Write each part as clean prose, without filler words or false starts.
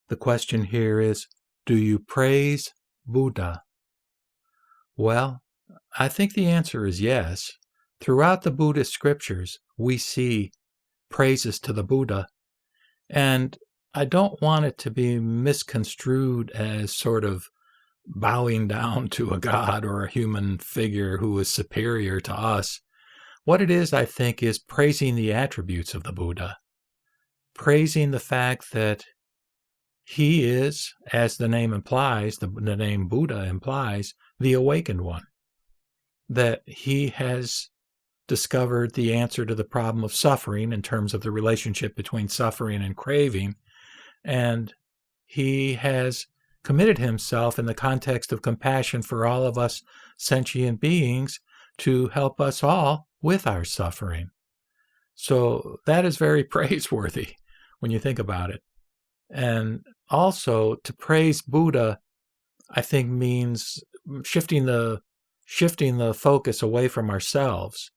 The question here is, do you praise Buddha? Well, I think the answer is yes. Throughout the Buddhist scriptures, we see praises to the Buddha, and I don't want it to be misconstrued as sort of bowing down to a god or a human figure who is superior to us. What it is, I think, is praising the attributes of the Buddha, praising the fact that he is, as the name implies, the name Buddha implies, the awakened one, that he has discovered the answer to the problem of suffering in terms of the relationship between suffering and craving, and he has committed himself in the context of compassion for all of us sentient beings to help us all with our suffering. So that is very praiseworthy when you think about it. And also, to praise Buddha, I think, means shifting the focus away from ourselves.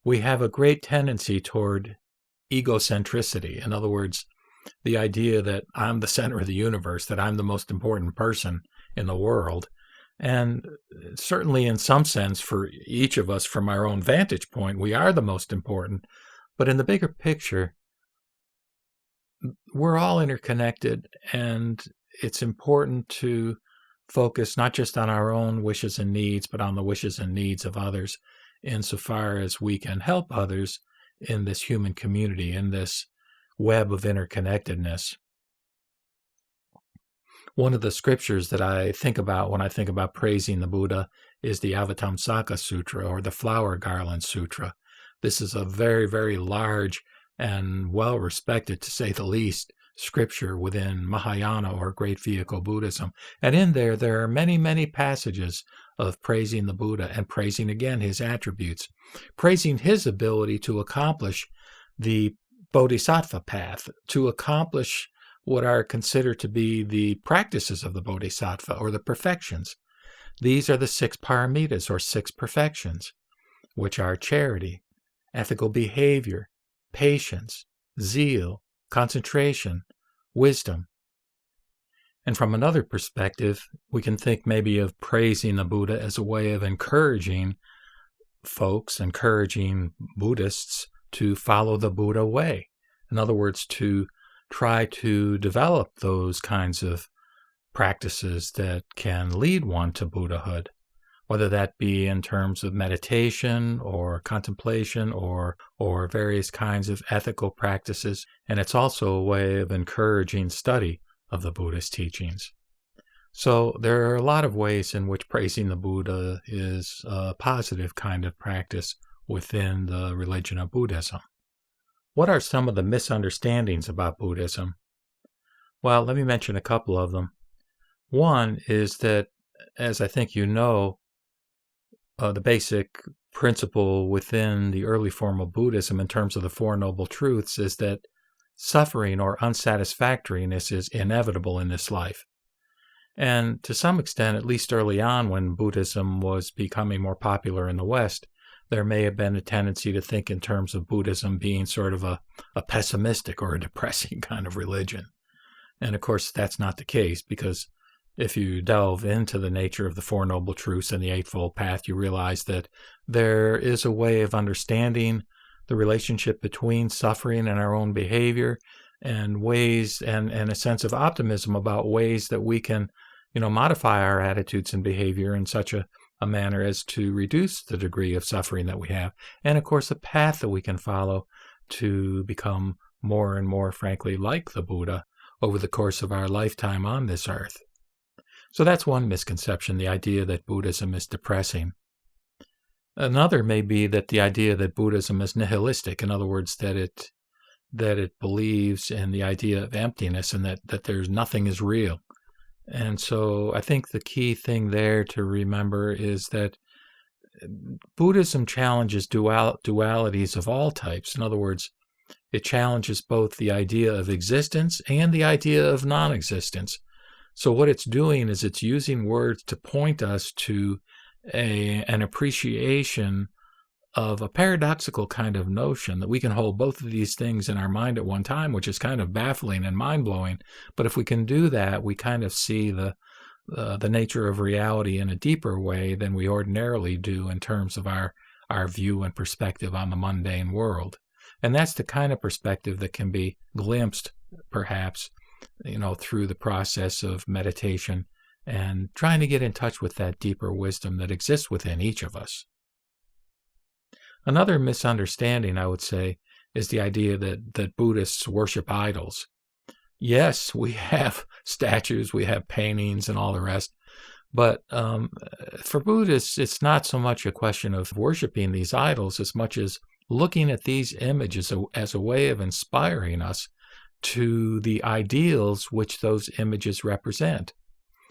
We have a great tendency toward egocentricity. In other words, the idea that I'm the center of the universe, that I'm the most important person in the world. And certainly in some sense, for each of us from our own vantage point, we are the most important. But in the bigger picture, we're all interconnected, and it's important to focus not just on our own wishes and needs, but on the wishes and needs of others, insofar as we can help others in this human community, in this web of interconnectedness. One of the scriptures that I think about when I think about praising the Buddha is the Avatamsaka Sutra, or the Flower Garland Sutra. This is a very, very large and well-respected, to say the least, scripture within Mahayana, or Great Vehicle Buddhism. And in there are many, many passages of praising the Buddha and praising, again, his attributes, praising his ability to accomplish the Bodhisattva path, to accomplish what are considered to be the practices of the Bodhisattva, or the perfections. These are the 6 paramitas, or 6 perfections, which are charity, ethical behavior, patience, zeal, concentration, wisdom. And from another perspective, we can think maybe of praising the Buddha as a way of encouraging folks, encouraging Buddhists to follow the Buddha way. In other words, to try to develop those kinds of practices that can lead one to Buddhahood, whether that be in terms of meditation or contemplation or various kinds of ethical practices. And it's also a way of encouraging study of the Buddhist teachings. So there are a lot of ways in which praising the Buddha is a positive kind of practice within the religion of Buddhism. What are some of the misunderstandings about Buddhism? Well, let me mention a couple of them. One is that, as I think you know, the basic principle within the early form of Buddhism in terms of the Four Noble Truths is that suffering or unsatisfactoriness is inevitable in this life. And to some extent, at least early on when Buddhism was becoming more popular in the West, there may have been a tendency to think in terms of Buddhism being sort of a pessimistic or a depressing kind of religion. And of course, that's not the case, because if you delve into the nature of the Four Noble Truths and the Eightfold Path, you realize that there is a way of understanding the relationship between suffering and our own behavior, and ways and a sense of optimism about ways that we can, modify our attitudes and behavior in such a manner as to reduce the degree of suffering that we have. And of course, a path that we can follow to become more and more, frankly, like the Buddha over the course of our lifetime on this earth. So that's one misconception, the idea that Buddhism is depressing. Another may be that the idea that Buddhism is nihilistic, in other words, that it believes in the idea of emptiness and that there's nothing is real. And so I think the key thing there to remember is that Buddhism challenges dualities of all types. In other words, it challenges both the idea of existence and the idea of non-existence. So what it's doing is it's using words to point us to an appreciation of a paradoxical kind of notion that we can hold both of these things in our mind at one time, which is kind of baffling and mind-blowing. But if we can do that, we kind of see the nature of reality in a deeper way than we ordinarily do in terms of our view and perspective on the mundane world. And that's the kind of perspective that can be glimpsed, perhaps, through the process of meditation and trying to get in touch with that deeper wisdom that exists within each of us. Another misunderstanding, I would say, is the idea that Buddhists worship idols. Yes, we have statues, we have paintings and all the rest, but for Buddhists, it's not so much a question of worshiping these idols as much as looking at these images as a way of inspiring us to the ideals which those images represent.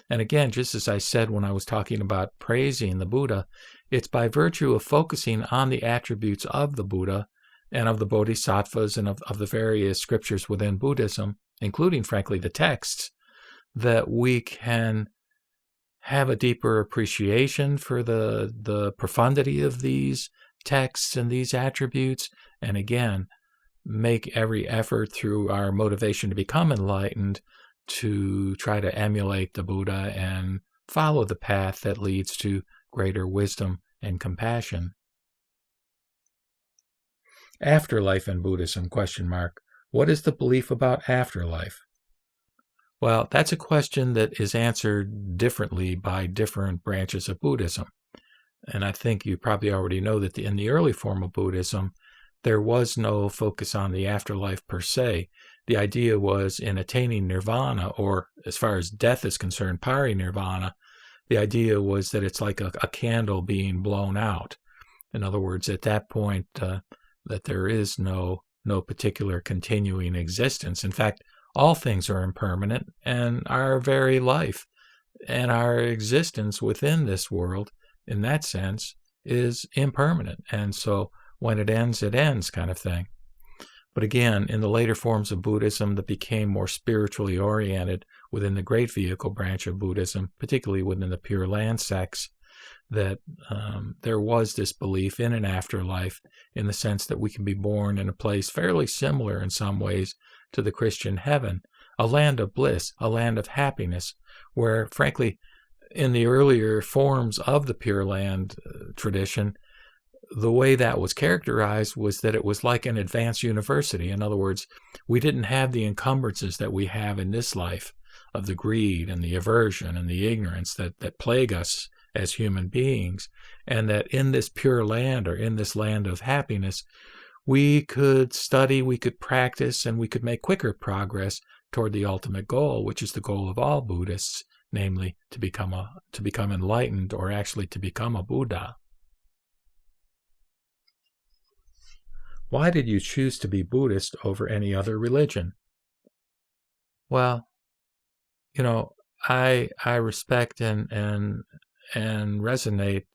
And again, just as I said when I was talking about praising the Buddha, it's by virtue of focusing on the attributes of the Buddha and of the bodhisattvas and of the various scriptures within Buddhism, including, frankly, the texts, that we can have a deeper appreciation for the profundity of these texts and these attributes, and again, make every effort through our motivation to become enlightened to try to emulate the Buddha and follow the path that leads to greater wisdom and compassion. Afterlife in Buddhism, ? What is the belief about afterlife? Well, that's a question that is answered differently by different branches of Buddhism. And I think you probably already know that in the early form of Buddhism, there was no focus on the afterlife per se. The idea was in attaining nirvana, or as far as death is concerned, parinirvana, the idea was that it's like a candle being blown out. In other words, at that point, that there is no particular continuing existence. In fact, all things are impermanent, and our very life and our existence within this world, in that sense, is impermanent. And so when it ends kind of thing. But again, in the later forms of Buddhism that became more spiritually oriented within the Great Vehicle branch of Buddhism, particularly within the Pure Land sects, that there was this belief in an afterlife in the sense that we can be born in a place fairly similar in some ways to the Christian heaven, a land of bliss, a land of happiness, where, frankly, in the earlier forms of the Pure Land tradition, the way that was characterized was that it was like an advanced university. In other words, we didn't have the encumbrances that we have in this life of the greed and the aversion and the ignorance that plague us as human beings, and that in this Pure Land, or in this land of happiness, we could study, we could practice, and we could make quicker progress toward the ultimate goal, which is the goal of all Buddhists, namely to become enlightened, or actually to become a Buddha. Why did you choose to be Buddhist over any other religion? Well, I respect and resonate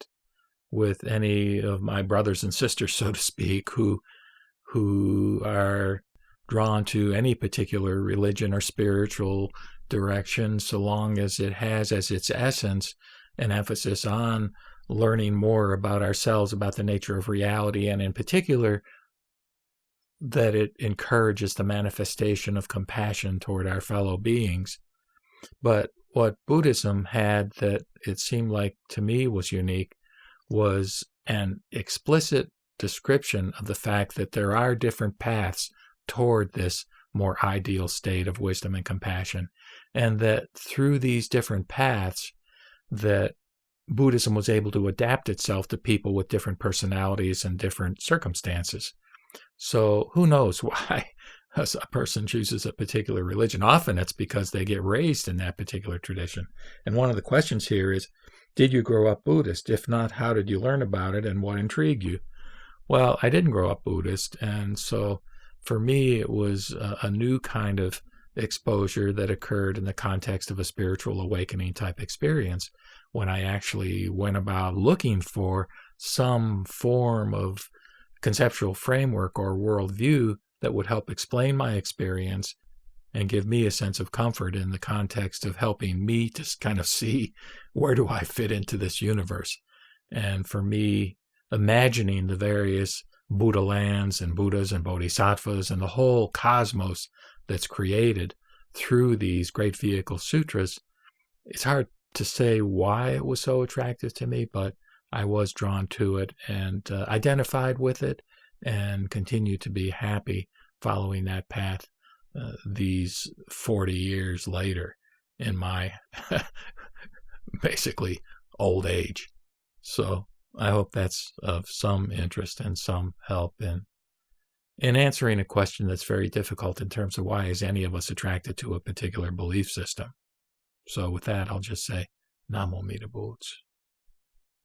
with any of my brothers and sisters, so to speak, who are drawn to any particular religion or spiritual direction, so long as it has as its essence an emphasis on learning more about ourselves, about the nature of reality, and in particular, that it encourages the manifestation of compassion toward our fellow beings. But what Buddhism had that it seemed like to me was unique was an explicit description of the fact that there are different paths toward this more ideal state of wisdom and compassion, and that through these different paths that Buddhism was able to adapt itself to people with different personalities and different circumstances. So who knows why a person chooses a particular religion? Often it's because they get raised in that particular tradition. And one of the questions here is, did you grow up Buddhist? If not, how did you learn about it and what intrigued you? Well, I didn't grow up Buddhist, and so for me it was a new kind of exposure that occurred in the context of a spiritual awakening type experience, when I actually went about looking for some form of conceptual framework or worldview that would help explain my experience and give me a sense of comfort in the context of helping me to kind of see, where do I fit into this universe? And for me, imagining the various Buddha lands and Buddhas and Bodhisattvas and the whole cosmos that's created through these great vehicle sutras, it's hard to say why it was so attractive to me, but I was drawn to it and identified with it and continue to be happy following that path these 40 years later in my basically old age. So I hope that's of some interest and some help in answering a question that's very difficult in terms of why is any of us attracted to a particular belief system. So with that, I'll just say, Namu Amida Buts.